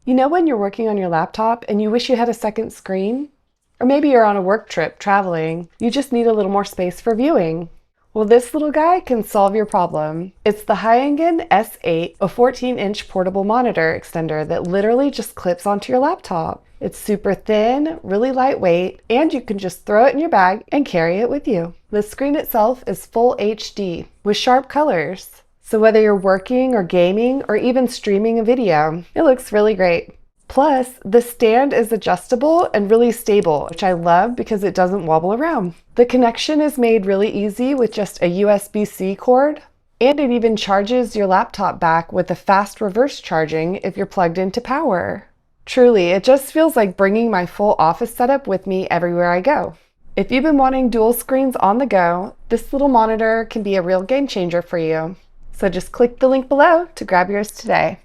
You know when you're working on your laptop and you wish you had a second screen? Or maybe you're on a work trip traveling. You just need a little more space for viewing. Well, this little guy can solve your problem. It's the Hyangin S8, a 14-inch portable monitor extender that literally just clips onto your laptop. It's super thin, really lightweight, and you can just throw it in your bag and carry it with you. The screen itself is full HD with sharp colors. So whether you're working or gaming or even streaming a video, it looks really great. Plus, the stand is adjustable and really stable, which I love because it doesn't wobble around. The connection is made really easy with just a USB-C cord, and it even charges your laptop back with a fast reverse charging if you're plugged into power. Truly, it just feels like bringing my full office setup with me everywhere I go. If you've been wanting dual screens on the go, this little monitor can be a real game changer for you. So just click the link below to grab yours today.